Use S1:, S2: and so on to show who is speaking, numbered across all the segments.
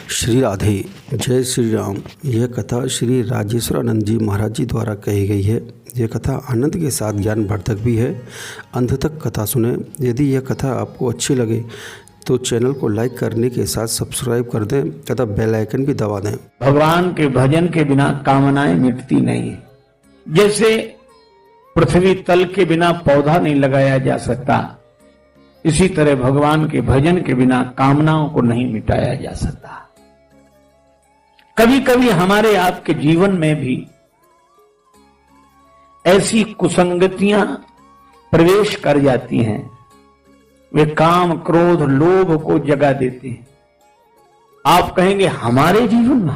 S1: श्री राधे, जय श्री राम। यह कथा श्री राजेश्वरानंद जी महाराज जी द्वारा कही गई है। यह कथा आनंद के साथ ज्ञानवर्धक भी है। अंत तक कथा सुने। यदि यह कथा आपको अच्छी लगे तो चैनल को लाइक करने के साथ सब्सक्राइब कर दें तथा बेल आइकन भी दबा दें।
S2: भगवान के भजन के बिना कामनाएं मिटती नहीं है। जैसे पृथ्वी तल के बिना पौधा नहीं लगाया जा सकता, इसी तरह भगवान के भजन के बिना कामनाओं को नहीं मिटाया जा सकता। कभी कभी हमारे आपके जीवन में भी ऐसी कुसंगतियां प्रवेश कर जाती हैं, वे काम, क्रोध, लोभ को जगा देते हैं। आप कहेंगे हमारे जीवन में,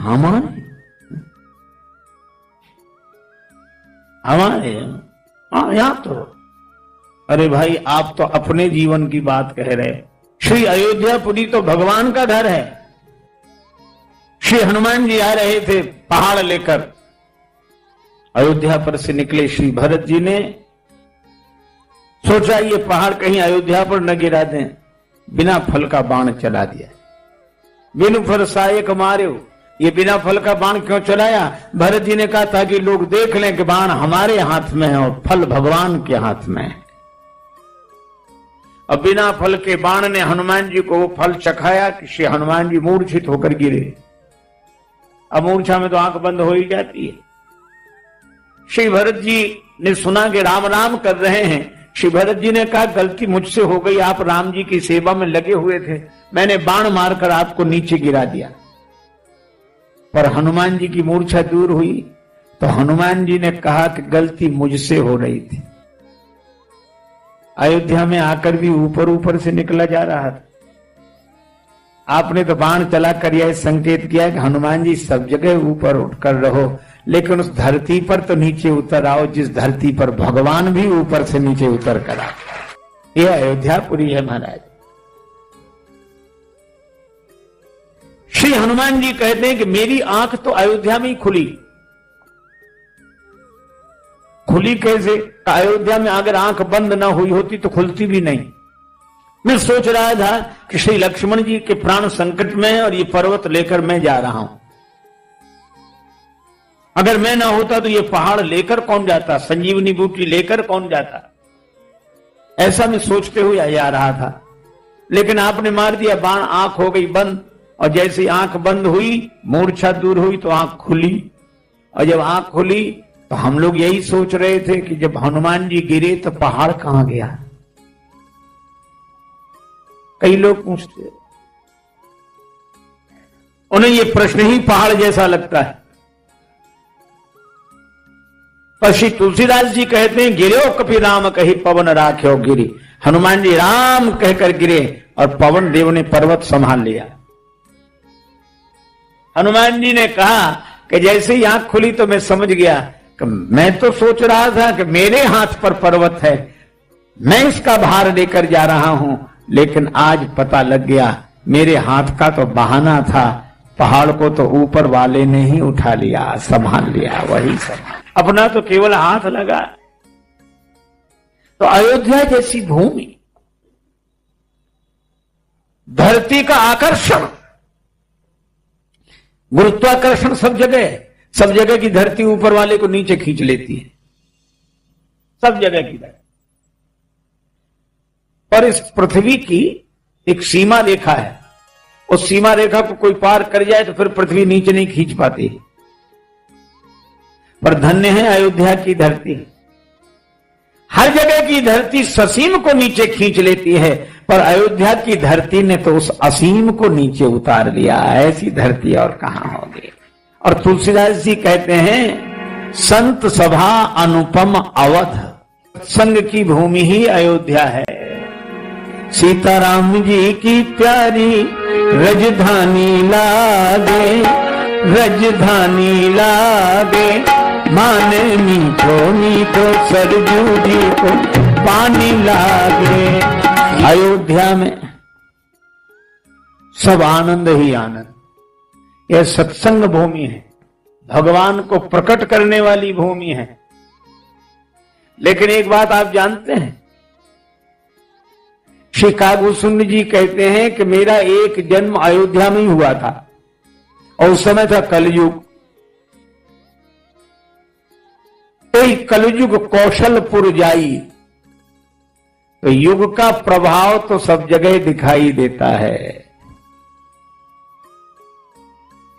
S2: हमारे यहां तो, अरे भाई आप तो अपने जीवन की बात कह रहे। श्री अयोध्यापुरी तो भगवान का घर है। श्री हनुमान जी आ रहे थे पहाड़ लेकर, अयोध्या पर से निकले श्री भरत जी ने सोचा ये पहाड़ कहीं अयोध्या पर न गिरा दें, बिना फल का बाण चला दिया। बिनु फल सायक मार्यो, ये बिना फल का बाण क्यों चलाया? भरत जी ने कहा ताकि लोग देख लें कि बाण हमारे हाथ में है और फल भगवान के हाथ में है। अब बिना फल के बाण ने हनुमान जी को वो फल चखाया कि श्री हनुमान जी मूर्छित होकर गिरे। अब मूर्छा में तो आंख बंद हो ही जाती है। श्री भरत जी ने सुना कि राम राम कर रहे हैं। श्री भरत जी ने कहा गलती मुझसे हो गई, आप राम जी की सेवा में लगे हुए थे, मैंने बाण मारकर आपको नीचे गिरा दिया। पर हनुमान जी की मूर्छा दूर हुई तो हनुमान जी ने कहा कि गलती मुझसे हो रही थी। अयोध्या में आकर भी ऊपर ऊपर से निकला जा रहा था। आपने तो बाण चलाकर यह संकेत किया कि हनुमान जी सब जगह ऊपर उठकर रहो, लेकिन उस धरती पर तो नीचे उतर आओ जिस धरती पर भगवान भी ऊपर से नीचे उतर कर आते। यह अयोध्यापुरी है महाराज। श्री हनुमान जी कहते हैं कि मेरी आंख तो अयोध्या में ही खुली। खुली कैसे? अयोध्या में अगर आंख बंद ना हुई होती तो खुलती भी नहीं। मैं सोच रहा था कि श्री लक्ष्मण जी के प्राण संकट में है और ये पर्वत लेकर मैं जा रहा हूं। अगर मैं ना होता तो ये पहाड़ लेकर कौन जाता, संजीवनी बूटी लेकर कौन जाता? ऐसा मैं सोचते हुए आ रहा था, लेकिन आपने मार दिया बाण, आंख हो गई बंद। और जैसे आंख बंद हुई, मूर्छा दूर हुई तो आंख खुली। और जब आंख खुली तो हम लोग यही सोच रहे थे कि जब हनुमान जी गिरे तो पहाड़ कहां गया। कई लोग पूछते, उन्हें ये प्रश्न ही पहाड़ जैसा लगता है। पर श्री तुलसीदास जी कहते हैं गिरो कपि राम कही पवन राख्यो गिरी। हनुमान जी राम कहकर गिरे और पवन देव ने पर्वत संभाल लिया। हनुमान जी ने कहा कि जैसे ही आंख खुली तो मैं समझ गया कि मैं तो सोच रहा था कि मेरे हाथ पर पर्वत है, मैं इसका भार लेकर जा रहा हूं, लेकिन आज पता लग गया मेरे हाथ का तो बहाना था, पहाड़ को तो ऊपर वाले ने ही उठा लिया, संभाल लिया। वही संभाल, अपना तो केवल हाथ लगा। तो अयोध्या जैसी भूमि, धरती का आकर्षण, गुरुत्वाकर्षण सब जगह की धरती ऊपर वाले को नीचे खींच लेती है, सब जगह की धरती। पर इस पृथ्वी की एक सीमा रेखा है, उस सीमा रेखा को कोई पार कर जाए तो फिर पृथ्वी नीचे नहीं खींच पाती। पर धन्य है अयोध्या की धरती, हर जगह की धरती ससीम को नीचे खींच लेती है, पर अयोध्या की धरती ने तो उस असीम को नीचे उतार लिया। ऐसी धरती और कहां होगी। और तुलसीदास जी कहते हैं संत सभा अनुपम अवध, सत्संग की भूमि ही अयोध्या है। सीताराम जी की प्यारी रजधानी लागे, रजधानी लागे, माने मीठो मीठो सरजू जी को पानी लागे। अयोध्या में सब आनंद ही आनंद। यह सत्संग भूमि है, भगवान को प्रकट करने वाली भूमि है। लेकिन एक बात आप जानते हैं, श्री कागभूषण जी कहते हैं कि मेरा एक जन्म अयोध्या में ही हुआ था। और उस समय था कलयुग। कलयुग कौशलपुर जाई, तो युग का प्रभाव तो सब जगह दिखाई देता है।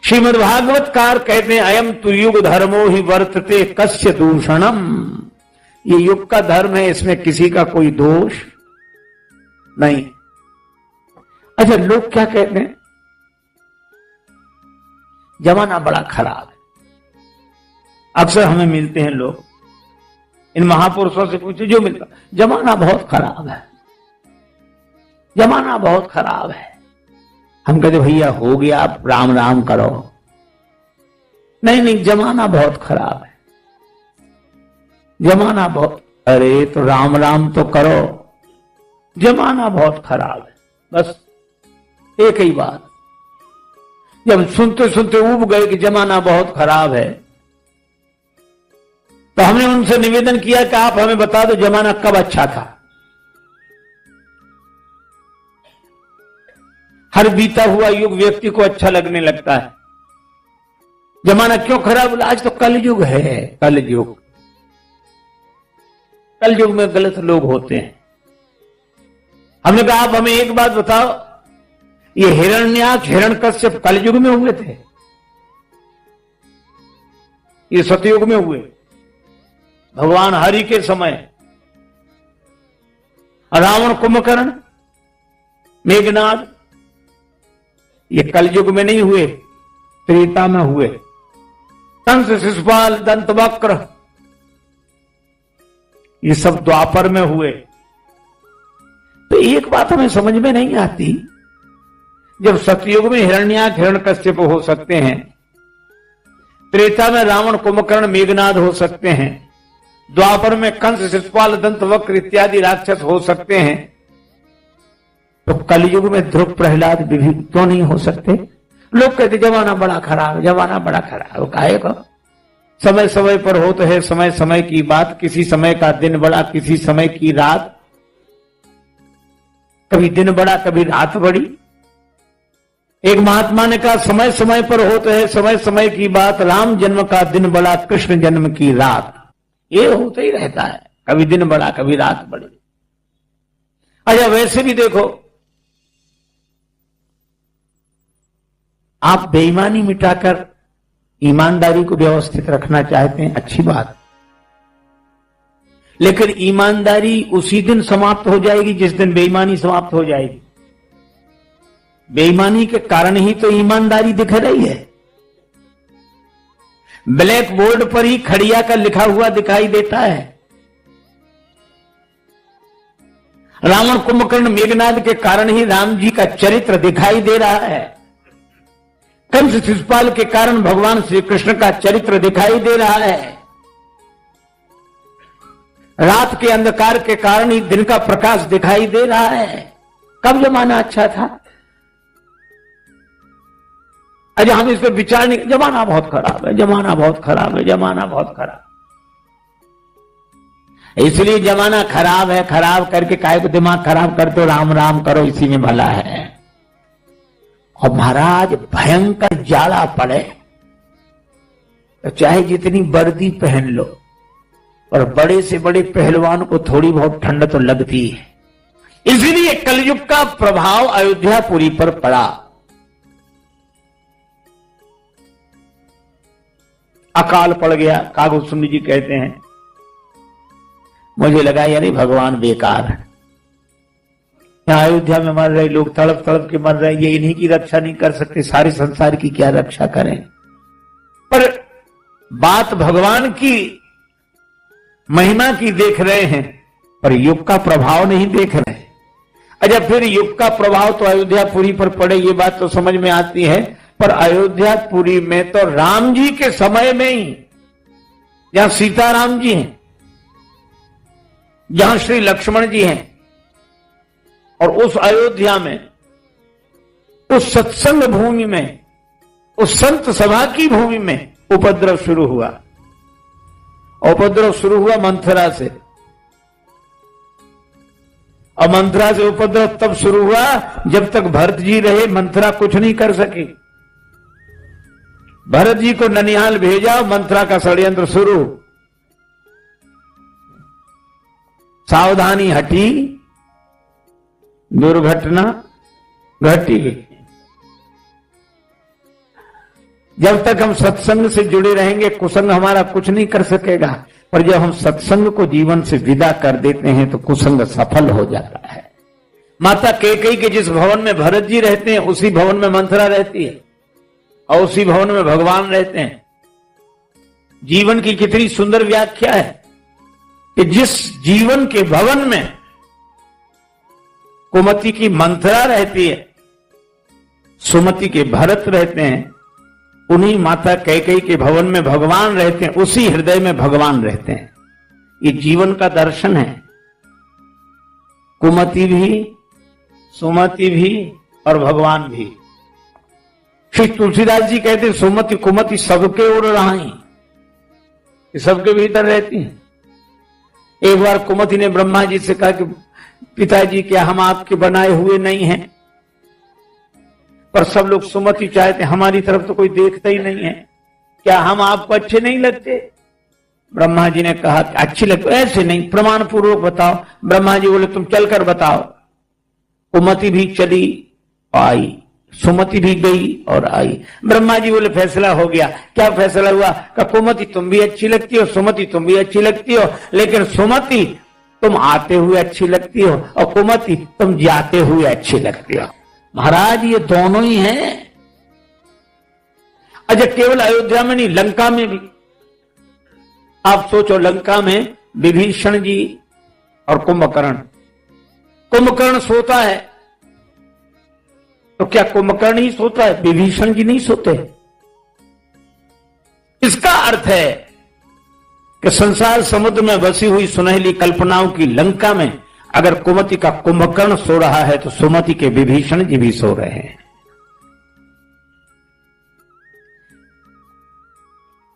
S2: श्रीमद्भागवतकार कहते हैं अयम तु युग धर्मो ही वर्तते कस्य दूषणम। ये युग का धर्म है, इसमें किसी का कोई दोष नहीं। अच्छा, लोग क्या कहते हैं, जमाना बड़ा खराब है। अक्सर हमें मिलते हैं लोग, इन महापुरुषों से पूछे जो मिलता, जमाना बहुत खराब है, जमाना बहुत खराब है। हम कहते भैया हो गया, आप राम राम करो। नहीं नहीं, जमाना बहुत खराब है, जमाना बहुत। अरे तो राम राम तो करो, जमाना बहुत खराब है। बस एक ही बात। जब सुनते सुनते उब गए कि जमाना बहुत खराब है, तो हमने उनसे निवेदन किया कि आप हमें बता दो जमाना कब अच्छा था। हर बीता हुआ युग व्यक्ति को अच्छा लगने लगता है। जमाना क्यों खराब? आज तो कलयुग है, कलयुग। कलयुग में गलत लोग होते हैं। हमने कहा आप हमें एक बात बताओ, ये हिरण्याक्ष हिरण्यकश्यप कलयुग में हुए थे, ये सतयुग में हुए, भगवान हरि के समय। रावण कुंभकर्ण मेघनाद ये कलयुग में नहीं हुए, त्रेता में हुए। कंस शिशुपाल दंतवक्र ये सब द्वापर में हुए। तो एक बात हमें समझ में नहीं आती, जब सतयुग में हिरण्याक्ष हिरण्यकश्यप हो सकते हैं, त्रेता में रावण कुंभकर्ण मेघनाद हो सकते हैं, द्वापर में कंस शिशुपाल दंतवक्र इत्यादि राक्षस हो सकते हैं, तो कलयुग में ध्रुव प्रहलाद विभीषण क्यों नहीं हो सकते? लोग कहते जमाना बड़ा खराब, जमाना बड़ा खराब। काहे को? समय समय पर होता है समय समय की बात। किसी समय का दिन बड़ा, किसी समय की रात। कभी दिन बड़ा, कभी रात बड़ी। एक महात्मा ने कहा समय समय पर होता है समय समय की बात, राम जन्म का दिन बड़ा, कृष्ण जन्म की रात। ये होता ही रहता है, कभी दिन बड़ा, कभी रात बड़ी। अच्छा, वैसे भी देखो, आप बेईमानी मिटाकर ईमानदारी को व्यवस्थित रखना चाहते हैं, अच्छी बात। लेकिन ईमानदारी उसी दिन समाप्त हो जाएगी जिस दिन बेईमानी समाप्त हो जाएगी। बेईमानी के कारण ही तो ईमानदारी दिख रही है। ब्लैक बोर्ड पर ही खड़िया का लिखा हुआ दिखाई देता है। रावण कुंभकर्ण मेघनाद के कारण ही राम जी का चरित्र दिखाई दे रहा है। कंस शिशुपाल के कारण भगवान श्री कृष्ण का चरित्र दिखाई दे रहा है। रात के अंधकार के कारण ही दिन का प्रकाश दिखाई दे रहा है। कब जमाना अच्छा था? अच्छा, हम इस पर विचार नहीं। जमाना बहुत खराब है, जमाना बहुत खराब है, जमाना बहुत खराब। इसलिए जमाना खराब है, खराब करके काहे को दिमाग खराब करते हो? राम राम करो, इसी में भला है। और महाराज भयंकर जाड़ा पड़े तो चाहे जितनी वर्दी पहन लो, और बड़े से बड़े पहलवान को थोड़ी बहुत ठंड तो लगती है। इसलिए कलयुग का प्रभाव अयोध्यापुरी पर पड़ा। अकाल पड़ गया। कागो सुंद जी कहते हैं, मुझे लगा यानी भगवान बेकार है, यहाँ अयोध्या में मर रहे लोग, तड़प तड़प के मर रहे, ये इन्हीं की रक्षा नहीं कर सकते, सारे संसार की क्या रक्षा करें? पर बात भगवान की महिमा की देख रहे हैं, पर युग का प्रभाव नहीं देख रहे। अच्छा, फिर युग का प्रभाव तो अयोध्यापुरी पर पड़े, ये बात तो समझ में आती है। पर अयोध्यापुरी में तो राम जी के समय में ही, जहां सीताराम जी हैं, जहां श्री लक्ष्मण जी हैं, और उस अयोध्या में, उस सत्संग भूमि में, उस संत सभा की भूमि में उपद्रव शुरू हुआ। उपद्रव शुरू हुआ मंथरा से, और मंथरा से उपद्रव तब शुरू हुआ जब तक भरत जी रहे, मंथरा कुछ नहीं कर सकी। भरत जी को ननिहाल भेजा, मंत्रा का षड्यंत्र शुरू। सावधानी हटी, दुर्घटना घटी। जब तक हम सत्संग से जुड़े रहेंगे कुसंग हमारा कुछ नहीं कर सकेगा, पर जब हम सत्संग को जीवन से विदा कर देते हैं तो कुसंग सफल हो जाता है। माता कैकेयी के जिस भवन में भरत जी रहते हैं उसी भवन में मंथरा रहती है और उसी भवन में भगवान रहते हैं। जीवन की कितनी सुंदर व्याख्या है कि जिस जीवन के भवन में कुमति की मंथरा रहती है, सुमति के भरत रहते हैं, उन्हीं माता कैकेयी के भवन में भगवान रहते हैं, उसी हृदय में भगवान रहते हैं। ये जीवन का दर्शन है। कुमति भी, सुमति भी और भगवान भी। श्री तुलसीदास जी कहते हैं सुमति कुमति सबके ओर रहाई, सबके भीतर रहती हैं। एक बार कुमति ने ब्रह्मा जी से कहा कि पिताजी क्या हम आपके बनाए हुए नहीं हैं? पर सब लोग सुमति चाहते, हमारी तरफ तो कोई देखता ही नहीं है, क्या हम आपको अच्छे नहीं लगते? ब्रह्मा जी ने कहा अच्छी लगती, ऐसे नहीं, प्रमाण पूर्वक बताओ। ब्रह्मा जी बोले तुम चलकर बताओ। कुमति भी चली आई, सुमति भी गई और आई। ब्रह्मा जी बोले फैसला हो गया। क्या फैसला हुआ? का कुमति तुम भी अच्छी लगती हो, सुमति तुम भी अच्छी लगती हो, लेकिन सुमति तुम आते हुए अच्छी लगती हो और कुमति तुम जाते हुए अच्छी लगती हो। महाराज ये दोनों ही हैं। अच्छा केवल अयोध्या में नहीं, लंका में भी। आप सोचो लंका में विभीषण जी और कुंभकर्ण। कुंभकर्ण सोता है तो क्या कुंभकर्ण ही सोता है, विभीषण जी नहीं सोते? इसका अर्थ है कि संसार समुद्र में बसी हुई सुनहली कल्पनाओं की लंका में अगर कुमति का कुंभकर्ण सो रहा है तो सुमति के विभीषण जी भी सो रहे हैं।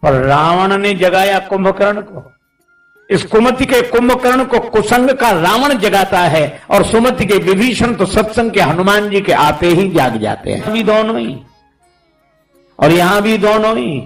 S2: और रावण ने जगाया कुंभकर्ण को। इस कुमति के कुंभकर्ण को कुसंग का रावण जगाता है और सुमति के विभीषण तो सत्संग के हनुमान जी के आते ही जाग जाते हैं। अभी दोनों ही और यहां भी दोनों ही।